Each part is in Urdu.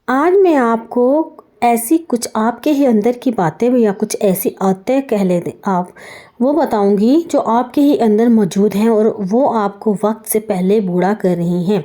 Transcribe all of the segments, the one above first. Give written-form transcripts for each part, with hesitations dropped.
آج میں آپ کو ایسی کچھ آپ کے ہی اندر کی باتیں یا کچھ ایسی عادتیں کہہ لیں آپ وہ بتاؤں گی جو آپ کے ہی اندر موجود ہیں اور وہ آپ کو وقت سے پہلے بوڑھا کر رہی ہیں۔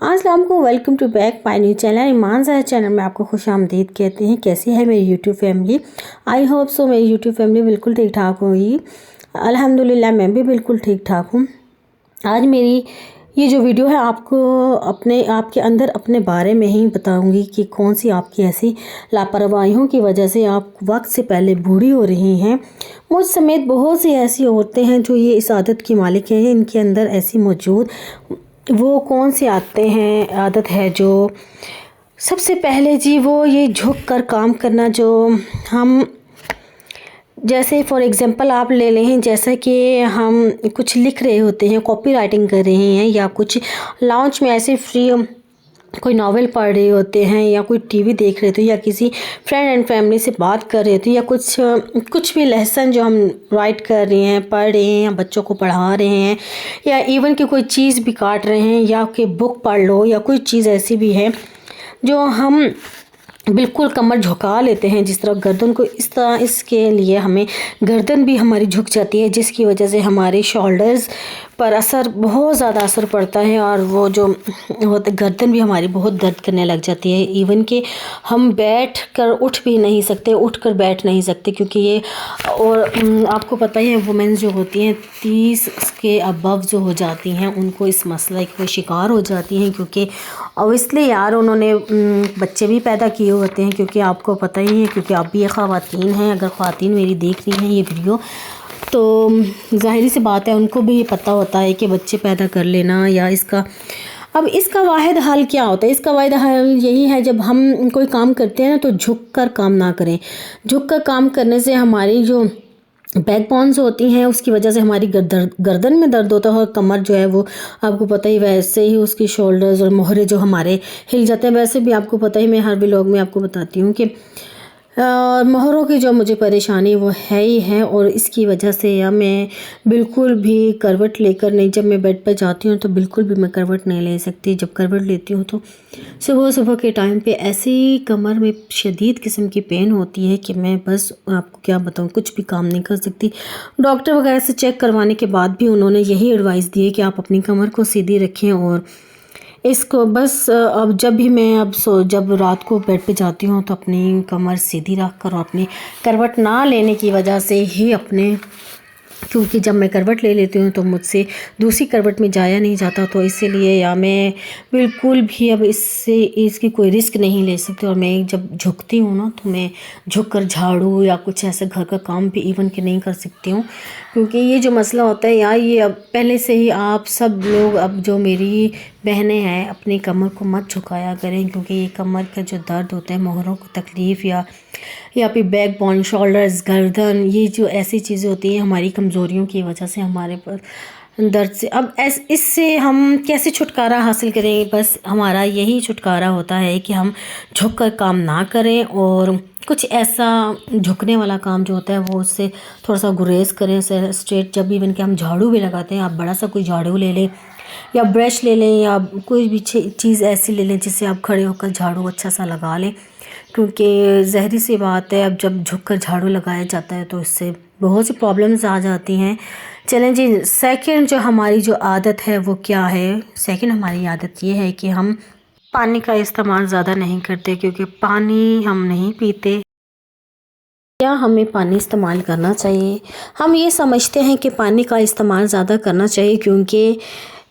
السلام علیکم، welcome to back my new channel Iman Zahid channel میں آپ کو خوش آمدید کہتے ہیں۔ کیسی ہے میری YouTube family? I hope so میری یوٹیوب فیملی بالکل ٹھیک ٹھاک ہوگی۔ الحمدللہ میں بھی بالکل ٹھیک ٹھاک ہوں۔ آج میری یہ جو ویڈیو ہے آپ کو آپ کے اندر اپنے بارے میں ہی بتاؤں گی کہ کون سی آپ کی ایسی لاپرواہیوں کی وجہ سے آپ وقت سے پہلے بوڑھی ہو رہی ہیں۔ مجھ سمیت بہت سی ایسی عورتیں ہیں جو یہ اس عادت کی مالک ہیں، ان کے اندر ایسی موجود وہ کون سی عادت ہے جو سب سے پہلے وہ یہ جھک کر کام کرنا، جو ہم جیسے فار ایگزامپل آپ لے لیں، جیسا کہ ہم کچھ لکھ رہے ہوتے ہیں، کاپی رائٹنگ کر رہے ہیں، یا کچھ لانچ میں ایسے فری کوئی ناول پڑھ رہے ہوتے ہیں، یا کوئی ٹی وی دیکھ رہے ہوتے ہیں، یا کسی فرینڈ اینڈ فیملی سے بات کر رہے ہوتے ہیں، یا کچھ بھی لیسن جو ہم رائٹ کر رہے ہیں، پڑھ رہے ہیں، یا بچوں کو پڑھا رہے ہیں، یا ایون کہ کوئی چیز بھی کاٹ رہے ہیں، یا کہ بک پڑھ لو، یا کوئی چیز ایسی بھی ہے جو ہم بالکل کمر جھکا لیتے ہیں، جس طرح گردن کو اس کے لیے ہمیں گردن بھی ہماری جھک جاتی ہے، جس کی وجہ سے ہمارے شولڈرز پر بہت زیادہ اثر پڑتا ہے، اور وہ جو گردن بھی ہماری بہت درد کرنے لگ جاتی ہے۔ ایون کہ ہم بیٹھ کر اٹھ بھی نہیں سکتے، اٹھ کر بیٹھ نہیں سکتے، کیونکہ یہ اور آپ کو پتہ ہے وومنز جو ہوتی ہیں 30 کے ابو جو ہو جاتی ہیں، ان کو اس مسئلے کے شکار ہو جاتی ہیں، کیونکہ اوبویسلی یار انہوں نے بچے بھی پیدا کیے ہوتے ہیں، کیونکہ آپ کو پتہ ہی ہے، کیونکہ آپ بھی یہ خواتین ہیں، اگر خواتین میری دیکھ رہی ہیں یہ ویڈیو تو ظاہری سی بات ہے ان کو بھی یہ پتہ ہوتا ہے کہ بچے پیدا کر لینا یا اس کا واحد حل کیا ہوتا ہے۔ اس کا واحد حل یہی ہے، جب ہم کوئی کام کرتے ہیں نا تو جھک کر کام نہ کریں۔ جھک کر کام کرنے سے ہماری جو بیک بونز ہوتی ہیں اس کی وجہ سے ہماری گردن میں درد ہوتا ہے، اور کمر جو ہے وہ آپ کو پتہ ہی ویسے ہی اس کی شولڈرز اور موہرے جو ہمارے ہل جاتے ہیں۔ ویسے بھی آپ کو پتہ ہی، میں ہر ولاگ میں آپ کو بتاتی ہوں کہ موہروں کی جو مجھے پریشانی وہ ہے ہی ہے، اور اس کی وجہ سے یا میں بالکل بھی کروٹ لے کر نہیں، جب میں بیڈ پہ جاتی ہوں تو بالکل بھی میں کروٹ نہیں لے سکتی۔ جب کروٹ لیتی ہوں تو صبح کے ٹائم پہ ایسی کمر میں شدید قسم کی پین ہوتی ہے کہ میں بس آپ کو کیا بتاؤں، کچھ بھی کام نہیں کر سکتی۔ ڈاکٹر وغیرہ سے چیک کروانے کے بعد بھی انہوں نے یہی ایڈوائس دی ہے کہ آپ اپنی کمر کو سیدھی رکھیں، اور اس کو بس اب جب بھی میں جب رات کو بیڈ پہ جاتی ہوں تو اپنی کمر سیدھی رکھ کر، اور اپنی کروٹ نہ لینے کی وجہ سے ہی کیونکہ جب میں کروٹ لے لیتی ہوں تو مجھ سے دوسری کروٹ میں جایا نہیں جاتا، تو اسی لیے یا میں بالکل بھی اب اس کی کوئی رسک نہیں لے سکتی۔ اور میں جب جھکتی ہوں نا تو میں جھک کر جھاڑو یا کچھ ایسا گھر کا کام بھی ایون کہ نہیں کر سکتی ہوں، کیونکہ یہ جو مسئلہ ہوتا ہے یا یہ اب پہلے سے ہی آپ سب لوگ، اب جو میری بہنیں ہیں، اپنی کمر کو مت جھکایا کریں، کیونکہ یہ کمر کا جو درد ہوتا ہے، موہروں کو تکلیف یا پھر بیک بون، شولڈرز، گردن، یہ جو ایسی چیزیں ہوتی ہیں ہماری کمزوریوں کی وجہ سے ہمارے پر درد سے، اب اس سے ہم کیسے چھٹکارا حاصل کریں؟ بس ہمارا یہی چھٹکارا ہوتا ہے کہ ہم جھک کر کام نہ کریں، اور کچھ ایسا جھکنے والا کام جو ہوتا ہے وہ اس سے تھوڑا سا گریز کریں، اسٹریٹ۔ جب ایون کہ ہم جھاڑو بھی لگاتے ہیں، آپ بڑا سا کوئی جھاڑو لے لیں یا برش لے لیں، یا کوئی بھی چیز ایسی لے لیں جس سے آپ کھڑے ہو کر جھاڑو اچھا سا لگا لیں، کیونکہ ظاہری سی بات ہے اب جب جھک کر جھاڑو لگایا جاتا ہے تو اس سے بہت سی پرابلمز آ جاتی ہیں۔ چلیں جی، سیکنڈ جو ہماری جو عادت ہے وہ کیا ہے؟ سیکنڈ ہماری عادت یہ ہے کہ ہم پانی کا استعمال زیادہ نہیں کرتے، کیونکہ پانی ہم نہیں پیتے۔ کیا ہمیں پانی استعمال کرنا چاہیے؟ ہم یہ سمجھتے ہیں کہ پانی کا استعمال زیادہ کرنا چاہیے، کیونکہ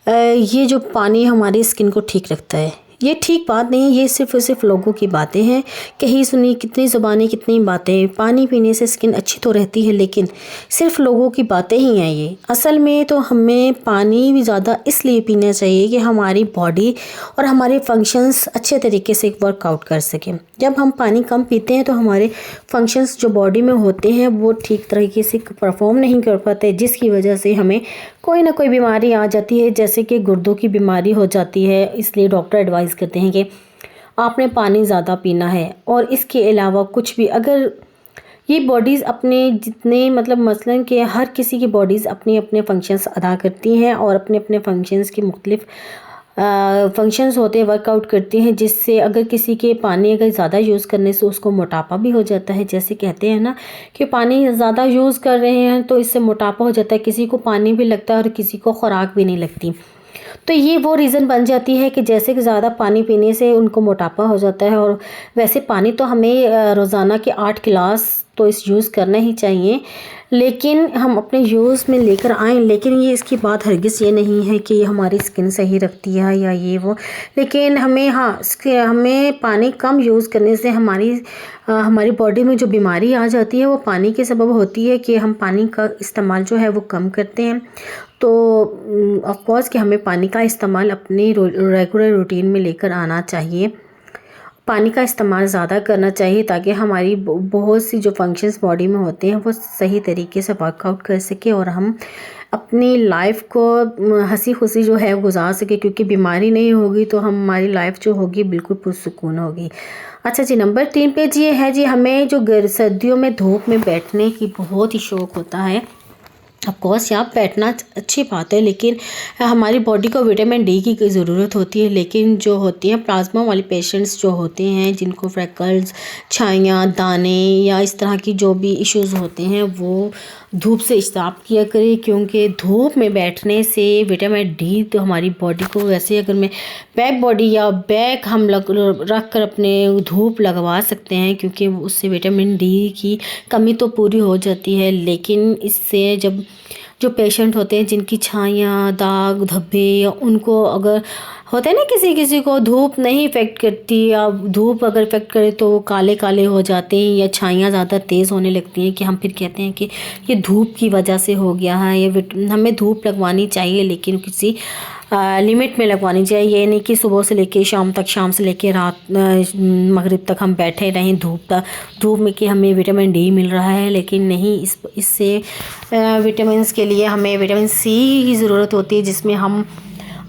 یہ جو پانی ہماری اسکن کو ٹھیک رکھتا ہے۔ یہ ٹھیک بات نہیں، یہ صرف لوگوں کی باتیں ہیں، کہیں سنی کتنی زبانیں کتنی باتیں۔ پانی پینے سے اسکن اچھی تو رہتی ہے، لیکن صرف لوگوں کی باتیں ہی ہیں یہ۔ اصل میں تو ہمیں پانی بھی زیادہ اس لیے پینا چاہیے کہ ہماری باڈی اور ہمارے فنکشنز اچھے طریقے سے ورک آؤٹ کر سکیں۔ جب ہم پانی کم پیتے ہیں تو ہمارے فنکشنز جو باڈی میں ہوتے ہیں وہ ٹھیک طریقے سے پرفارم نہیں کر پاتے، جس کی وجہ سے ہمیں کوئی نہ کوئی بیماری آ جاتی ہے، جیسے کہ گردوں کی بیماری ہو جاتی ہے۔ اس لیے ڈاکٹر ایڈوائز کرتے ہیں کہ آپ نے پانی زیادہ پینا ہے، اور اس کے علاوہ کچھ بھی اگر یہ باڈیز اپنے جتنے مثلاً کہ ہر کسی کی باڈیز اپنے اپنے فنکشنز ادا کرتی ہیں، اور اپنے اپنے فنکشنز کی مختلف فنکشنز ہوتے ہیں ورک آؤٹ کرتے ہیں، جس سے اگر کسی کے پانی اگر زیادہ یوز کرنے سے اس کو موٹاپا بھی ہو جاتا ہے. جیسے کہتے ہیں نا کہ پانی زیادہ یوز کر رہے ہیں تو اس سے موٹاپا ہو جاتا ہے، کسی کو پانی بھی لگتا ہے اور کسی کو خوراک بھی نہیں لگتی. تو یہ وہ ریزن بن جاتی ہے کہ جیسے کہ زیادہ پانی پینے سے ان کو موٹاپا ہو جاتا ہے. اور ویسے پانی تو ہمیں روزانہ کے 8 گلاس تو اس یوز کرنا ہی چاہیے، لیکن ہم اپنے یوز میں لے کر آئیں. لیکن یہ اس کی بات ہرگز یہ نہیں ہے کہ ہماری اسکن صحیح رکھتی ہے یا یہ وہ، لیکن ہمیں پانی کم یوز کرنے سے ہماری باڈی میں جو بیماری آ جاتی ہے وہ پانی کے سبب ہوتی ہے کہ ہم پانی کا استعمال جو ہے وہ کم کرتے ہیں. تو آف کورس کہ ہمیں پانی کا استعمال اپنی ریگولر روٹین میں لے کر آنا چاہیے. پانی کا استعمال زیادہ کرنا چاہیے تاکہ ہماری بہت سی جو فنکشنز باڈی میں ہوتے ہیں وہ صحیح طریقے سے ورک آؤٹ کر سکے اور ہم اپنی لائف کو ہنسی خوشی جو ہے گزار سکے، کیونکہ بیماری نہیں ہوگی تو ہماری لائف جو ہوگی بالکل پرسکون ہوگی. اچھا جی، نمبر 3 پہ یہ ہے جی، ہمیں جو سردیوں میں دھوپ میں بیٹھنے کی بہت ہی شوق ہوتا ہے. آف کورس یہاں بیٹھنا اچھی بات ہے، لیکن ہماری باڈی کو وٹامن ڈی کی ضرورت ہوتی ہے. لیکن جو ہوتی ہیں پلازما والی پیشنٹس جو ہوتے ہیں جن کو فریکلز، چھائیاں، دانے یا اس طرح کی جو بھی ایشوز ہوتے ہیں وہ دھوپ سے اجتناب کیا کرے، کیونکہ دھوپ میں بیٹھنے سے وٹامن ڈی تو ہماری باڈی کو ویسے اگر میں بیک باڈی یا بیک ہم رکھ کر اپنے دھوپ لگوا سکتے ہیں، کیونکہ اس سے وٹامن ڈی کی کمی تو پوری ہو جاتی ہے. لیکن اس سے جو پیشنٹ ہوتے ہیں جن کی چھائیاں، داغ دھبے، یا ان کو اگر ہوتا ہے نا کسی کو دھوپ نہیں افیکٹ کرتی، یا دھوپ اگر افیکٹ کرے تو وہ کالے کالے ہو جاتے ہیں یا چھائیاں زیادہ تیز ہونے لگتی ہیں، کہ ہم پھر کہتے ہیں کہ یہ دھوپ کی وجہ سے ہو گیا ہے. ہمیں دھوپ لگوانی چاہیے، لیکن کسی لمٹ میں لگوانی چاہیے. یہ نہیں کہ صبح سے لے کے شام تک، شام سے لے کے رات مغرب تک ہم بیٹھے رہیں دھوپ میں کہ ہمیں وٹامن ڈی مل رہا ہے. لیکن نہیں، اس سے وٹامنس کے لیے ہمیں وٹامن سی کی ضرورت ہوتی ہے، جس میں ہم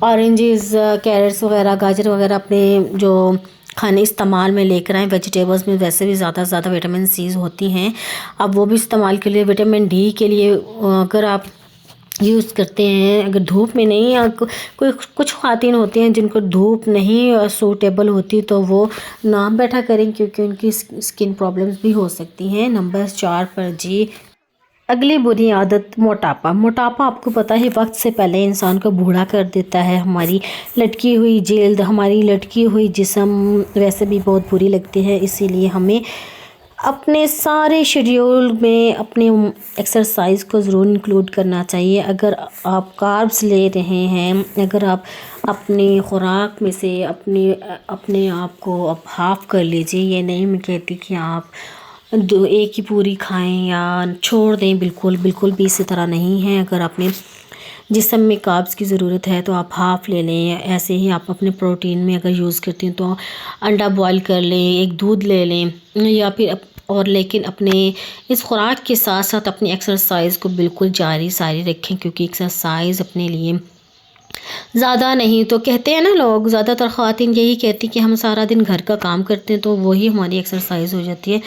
آرنجز، کیرٹس وغیرہ، گاجر وغیرہ اپنے جو کھانے استعمال میں لے کر آئیں. ویجیٹیبلز میں ویسے بھی زیادہ سے زیادہ وٹامن سیز ہوتی ہیں، اب وہ بھی استعمال کے لیے وٹامن ڈی کے لیے اگر آپ یوز کرتے ہیں. اگر دھوپ میں نہیں، کچھ خواتین ہوتی ہیں جن کو دھوپ نہیں سوٹیبل ہوتی تو وہ نہ بیٹھا کریں، کیونکہ ان کی اسکن پرابلمز بھی ہو سکتی ہیں. نمبر 4 پر جی، اگلی بری عادت موٹاپا آپ کو پتہ ہے وقت سے پہلے انسان کو بوڑھا کر دیتا ہے. ہماری لٹکی ہوئی جلد، ہماری لٹکی ہوئی جسم ویسے بھی بہت بری لگتی ہے. اسی لیے ہمیں اپنے سارے شیڈیول میں اپنے ایکسرسائز کو ضرور انکلوڈ کرنا چاہیے. اگر آپ کاربس لے رہے ہیں، اگر آپ اپنی خوراک میں سے اپنے آپ کو آپ ہاف کر لیجئے. یہ نہیں میں کہتی کہ آپ ایک ہی پوری کھائیں یا چھوڑ دیں، بالکل بھی اسی طرح نہیں ہے. اگر اپنے جسم میں کاربس کی ضرورت ہے تو آپ ہاف لے لیں. ایسے ہی آپ اپنے پروٹین میں اگر یوز کرتے ہیں تو انڈا بوائل کر لیں، ایک دودھ لے لیں، یا پھر لیکن اپنے اس خوراک کے ساتھ ساتھ اپنی ایکسرسائز کو بالکل جاری ساری رکھیں، کیونکہ ایکسرسائز اپنے لیے زیادہ نہیں تو کہتے ہیں نا لوگ، زیادہ تر خواتین یہی کہتی کہ ہم سارا دن گھر کا کام کرتے ہیں تو وہی ہماری ایکسرسائز ہو جاتی ہے.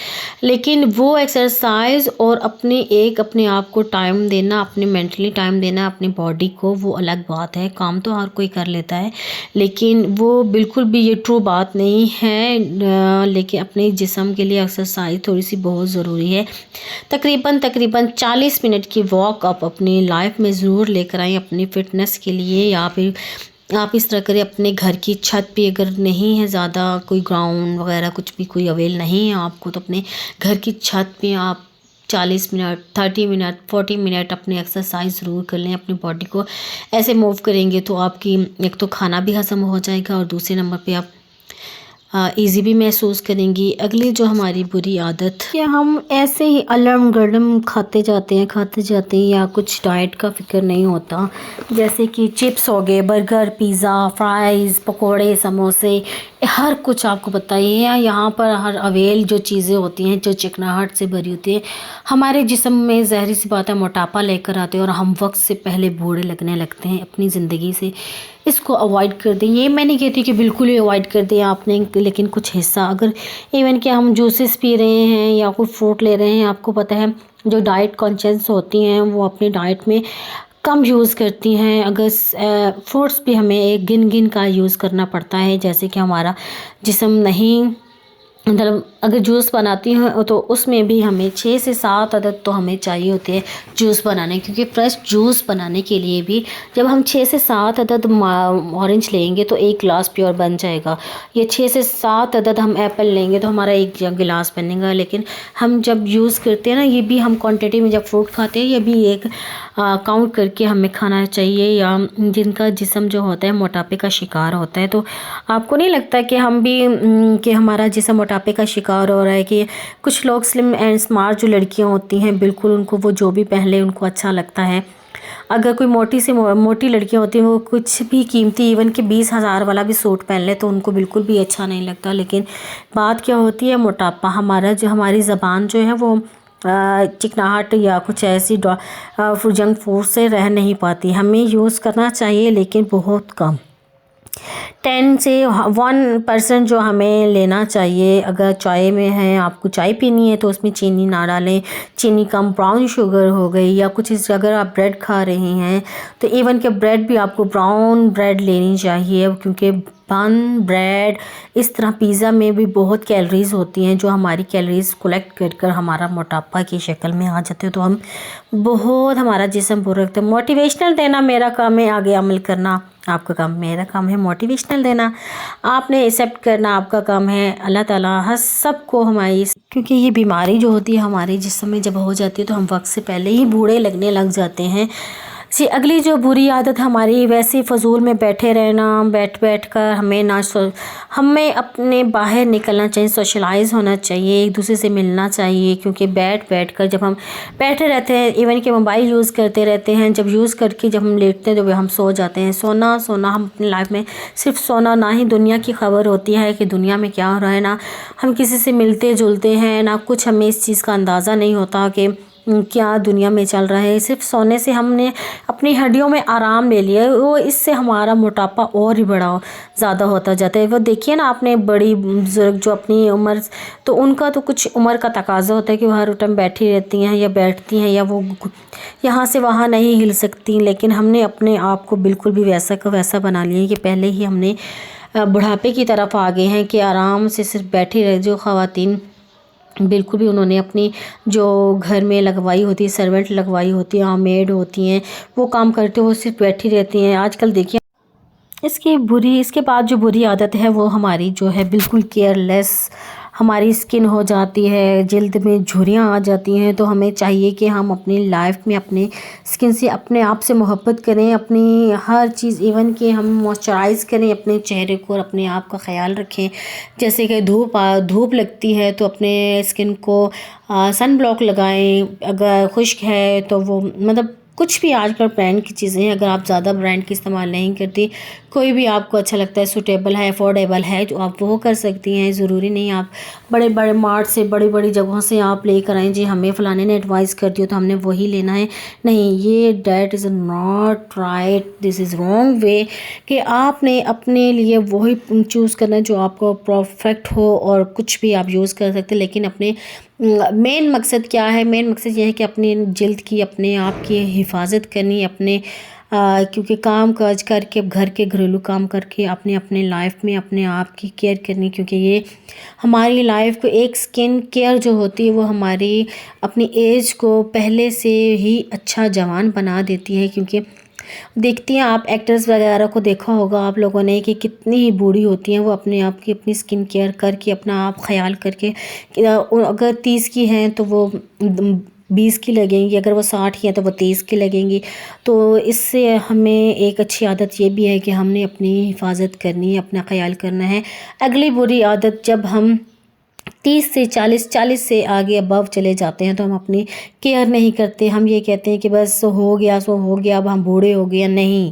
لیکن وہ ایکسرسائز اور اپنے آپ کو ٹائم دینا، اپنے مینٹلی ٹائم دینا اپنی باڈی کو، وہ الگ بات ہے. کام تو ہر کوئی کر لیتا ہے، لیکن وہ بالکل بھی یہ ٹرو بات نہیں ہے. لیکن اپنے جسم کے لیے ایکسرسائز تھوڑی سی بہت ضروری ہے. تقریباً 40 منٹ کی واک آپ اپنی لائف میں ضرور لے کر آئیں اپنی فٹنس کے لیے. یا پھر آپ اس طرح کریں، اپنے گھر کی چھت پہ اگر نہیں ہے زیادہ کوئی گراؤنڈ وغیرہ کچھ بھی کوئی اویل نہیں ہے آپ کو، تو اپنے گھر کی چھت پہ آپ 40 منٹ، 30 منٹ، 40 منٹ اپنے ایکسرسائز ضرور کر لیں. اپنی باڈی کو ایسے موو کریں گے تو آپ کی ایک تو کھانا بھی ہضم ہو جائے گا، اور دوسرے نمبر پہ آپ ایزی بھی محسوس کریں گی. اگلی جو ہماری بری عادت کہ ہم ایسے ہی الم گرم کھاتے جاتے ہیں یا کچھ ڈائٹ کا فکر نہیں ہوتا. جیسے کہ چپس ہو گئے، برگر، پیزا، فرائز، پکوڑے، سموسے، ہر کچھ آپ کو بتائیے. یہاں پر ہر اویل جو چیزیں ہوتی ہیں جو چکناہٹ سے بھری ہوتی ہیں، ہمارے جسم میں ظاہری سی بات ہے موٹاپا لے کر آتے ہیں، اور ہم وقت سے پہلے بوڑھے لگنے لگتے ہیں. اپنی زندگی سے اس کو اوائڈ کر دیں. یہ میں نہیں کہتی کہ بالکل ہی اوائڈ کر دیں آپ نے، لیکن کچھ حصہ اگر ایون کہ ہم جوسز پی رہے ہیں یا کوئی فروٹ لے رہے ہیں، آپ کو پتہ ہے جو ڈائٹ کانشیس ہوتی ہیں وہ اپنی ڈائٹ میں کم یوز کرتی ہیں. اگر فروٹس بھی ہمیں ایک گن گن کا یوز کرنا پڑتا ہے، جیسے کہ ہمارا جسم نہیں، مطلب اگر جوس بناتی ہوں تو اس میں بھی ہمیں 6 سے 7 عدد تو ہمیں چاہیے ہوتے ہیں جوس بنانے، کیونکہ فریش جوس بنانے کے لیے بھی جب ہم 6 سے 7 عدد اورنج لیں گے تو ایک گلاس پیور بن جائے گا. یہ 6 سے 7 عدد ہم ایپل لیں گے تو ہمارا ایک گلاس بنے گا. لیکن ہم جب یوز کرتے ہیں نا، یہ بھی ہم کوانٹٹی میں جب فروٹ کھاتے ہیں، یہ بھی ایک کاؤنٹ کر کے ہمیں کھانا چاہیے. یا جن کا جسم جو ہوتا ہے موٹاپے کا شکار ہوتا ہے، تو آپ کو نہیں لگتا کہ ہم بھی کہ ہمارا جسم موٹاپے کا شکار ہو رہا ہے؟ کہ کچھ لوگ سلم اینڈ اسمارٹ جو لڑکیاں ہوتی ہیں، بالکل ان کو وہ جو بھی پہن لے ان کو اچھا لگتا ہے. اگر کوئی موٹی سے موٹی لڑکیاں ہوتی ہیں، وہ کچھ بھی قیمتی ایون کہ 20,000 والا بھی سوٹ پہن لے تو ان کو بالکل بھی اچھا نہیں لگتا. لیکن بات کیا ہوتی ہے، موٹاپا ہماری زبان جو ہے وہ چکناہٹ یا کچھ ایسی جنک فوڈ سے رہ نہیں پاتی. ہمیں یوز کرنا چاہیے لیکن بہت کم. 10 سے 1% جو ہمیں لینا چاہیے. اگر چائے میں ہے، آپ کو چائے پینی ہے تو اس میں چینی نہ ڈالیں، چینی کم، براؤن شوگر ہو گئی. یا کچھ اگر آپ بریڈ کھا رہے ہیں تو ایون کہ بریڈ بھی آپ کو براؤن بریڈ لینی چاہیے، کیونکہ بن بریڈ اس طرح پیزا میں بھی بہت کیلریز ہوتی ہیں جو ہماری کیلریز کلیکٹ کر کر ہمارا موٹاپا کی شکل میں آ جاتے ہیں. تو ہم بہت ہمارا جسم پورا رکھتے ہیں. موٹیویشنل دینا میرا کام ہے، آگے عمل کرنا آپ کا کام. میرا کام ہے موٹیویشنل دینا، آپ نے ایکسیپٹ کرنا آپ کا کام ہے. اللہ تعالیٰ ہر سب کو ہماری، کیونکہ یہ بیماری جو ہوتی ہے ہمارے جسم میں جب ہو جاتی ہے تو ہم وقت سے پہلے ہی بوڑھے لگنے لگ جاتے ہیں. اگلی جو بری عادت ہماری ویسے فضول میں بیٹھے رہنا، بیٹھ کر ہمیں اپنے باہر نکلنا چاہیے، سوشلائز ہونا چاہیے، ایک دوسرے سے ملنا چاہیے. کیونکہ بیٹھ کر جب ہم بیٹھے رہتے ہیں، ایون کہ موبائل یوز کرتے رہتے ہیں، جب یوز کر کے جب ہم لیٹتے ہیں تو ہم سو جاتے ہیں. سونا ہم اپنی لائف میں صرف سونا، نہ ہی دنیا کی خبر ہوتی ہے کہ دنیا میں کیا ہو رہا ہے، نہ ہم کسی سے ملتے جلتے ہیں، نہ کچھ ہمیں اس چیز کا اندازہ نہیں ہوتا کہ کیا دنیا میں چل رہا ہے. صرف سونے سے ہم نے اپنی ہڈیوں میں آرام لے لیا، وہ اس سے ہمارا موٹاپا اور ہی زیادہ ہوتا جاتا ہے. وہ دیکھیے نا، آپ نے بڑی بزرگ جو اپنی عمر، تو ان کا تو کچھ عمر کا تقاضا ہوتا ہے کہ وہ ہر ٹائم بیٹھی رہتی ہیں یا بیٹھتی ہیں، یا وہ یہاں سے وہاں نہیں ہل سکتی. لیکن ہم نے اپنے آپ کو بالکل بھی ویسا کا ویسا بنا لیا کہ پہلے ہی ہم نے بڑھاپے کی طرف آ گئے ہیں کہ آرام سے صرف بیٹھی رہے. جو خواتین بالکل بھی انہوں نے اپنی جو گھر میں لگوائی ہوتی ہے، سرونٹ لگوائی ہوتی ہیں، میڈ ہوتی ہیں، وہ کام کرتے وہ صرف بیٹھی رہتی ہیں. آج کل دیکھیے اس کے بعد جو بری عادت ہے وہ ہماری جو ہے بالکل کیئر لیس ہماری اسکن ہو جاتی ہے، جلد میں جھریاں آ جاتی ہیں. تو ہمیں چاہیے کہ ہم اپنی لائف میں اپنے اسکن سے، اپنے آپ سے محبت کریں، اپنی ہر چیز، ایون کہ ہم موئسچرائز کریں اپنے چہرے کو اور اپنے آپ کا خیال رکھیں. جیسے کہ دھوپ لگتی ہے تو اپنے اسکن کو سن بلاک لگائیں. اگر خشک ہے تو وہ مطلب کچھ بھی آج کل برانڈ کی چیزیں ہیں، اگر آپ زیادہ برانڈ کی استعمال نہیں کرتی، کوئی بھی آپ کو اچھا لگتا ہے، سوٹیبل ہے، افورڈیبل ہے، جو آپ وہ کر سکتی ہیں. ضروری نہیں آپ بڑے بڑے مارٹ سے، بڑی بڑی جگہوں سے آپ لے کر آئیں جی ہمیں فلانے نے ایڈوائز کر دی تو ہم نے وہی لینا ہے. نہیں، یہ that is not right, this is wrong way کہ آپ نے اپنے لیے وہی چوز کرنا جو آپ کو پرفیکٹ ہو. اور کچھ بھی آپ یوز کر سکتے، لیکن اپنے مین مقصد کیا ہے؟ مین مقصد یہ ہے کہ اپنی جلد کی، اپنے آپ کی حفاظت کرنی، اپنے کیونکہ کام کاج کر کے، گھر کے گھریلو کام کر کے اپنے لائف میں اپنے آپ کی کیئر کرنی. کیونکہ یہ ہماری لائف کو، ایک سکن کیئر جو ہوتی ہے وہ ہماری اپنی ایج کو پہلے سے ہی اچھا جوان بنا دیتی ہے. کیونکہ دیکھتی ہیں آپ ایکٹرز وغیرہ کو دیکھا ہوگا آپ لوگوں نے کہ کتنی ہی بوڑھی ہوتی ہیں، وہ اپنے آپ کی اپنی سکن کیئر کر کے، اپنا آپ خیال کر کے، اگر 30 کی ہیں تو وہ 20 کی لگیں گی، اگر وہ 60 کی ہیں تو وہ 30 کی لگیں گی. تو اس سے ہمیں ایک اچھی عادت یہ بھی ہے کہ ہم نے اپنی حفاظت کرنی ہے، اپنا خیال کرنا ہے. اگلی بری عادت، جب ہم 30 سے 40 سے آگے ابو چلے جاتے ہیں تو ہم اپنی کیئر نہیں کرتے. ہم یہ کہتے ہیں کہ بس ہو گیا سو ہو گیا، اب ہم بوڑھے ہو گئے. نہیں،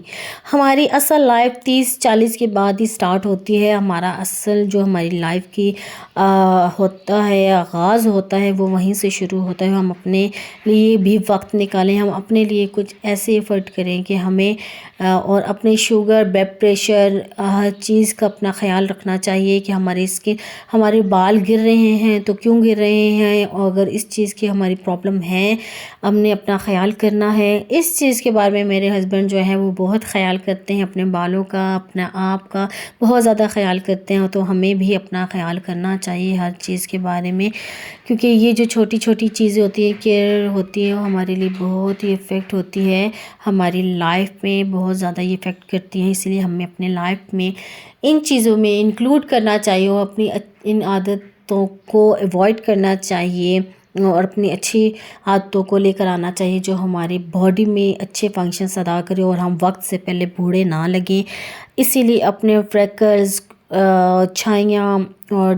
ہماری اصل لائف 30-40 کے بعد ہی سٹارٹ ہوتی ہے. ہمارا اصل جو ہماری لائف کی ہوتا ہے، آغاز ہوتا ہے، وہ وہیں سے شروع ہوتا ہے. ہم اپنے لیے بھی وقت نکالیں، ہم اپنے لیے کچھ ایسے ایفرٹ کریں کہ ہمیں اور اپنے شوگر، بلڈ پریشر، ہر چیز کا اپنا خیال رکھنا چاہیے کہ ہمارے بال گر رہے رہے ہیں تو کیوں گر رہے ہیں، اور اگر اس چیز کی ہماری پرابلم ہے، ہم نے اپنا خیال کرنا ہے۔ اس چیز کے بارے میں میرے ہسبینڈ جو ہے وہ بہت خیال کرتے ہیں، اپنے بالوں کا، اپنا آپ کا بہت زیادہ خیال کرتے ہیں، تو ہمیں بھی اپنا خیال کرنا چاہیے ہر چیز کے بارے میں، کیونکہ یہ جو چھوٹی چھوٹی چیزیں ہوتی ہیں، کیئر ہوتی ہے، وہ ہمارے لیے بہت ہی افیکٹ ہوتی ہے، ہماری لائف میں بہت زیادہ یہ افیکٹ کرتی ہیں۔ اس لیے ہمیں اپنے لائف میں ان چیزوں میں انکلوڈ کرنا چاہیے اور اپنی ان عادتوں کو ایوائڈ کرنا چاہیے، اور اپنی اچھی عادتوں کو لے کر آنا چاہیے جو ہماری باڈی میں اچھے فنکشنز ادا کرے اور ہم وقت سے پہلے بوڑھے نہ لگیں۔ اسی لیے اپنے فریکلز، چھائیاں اور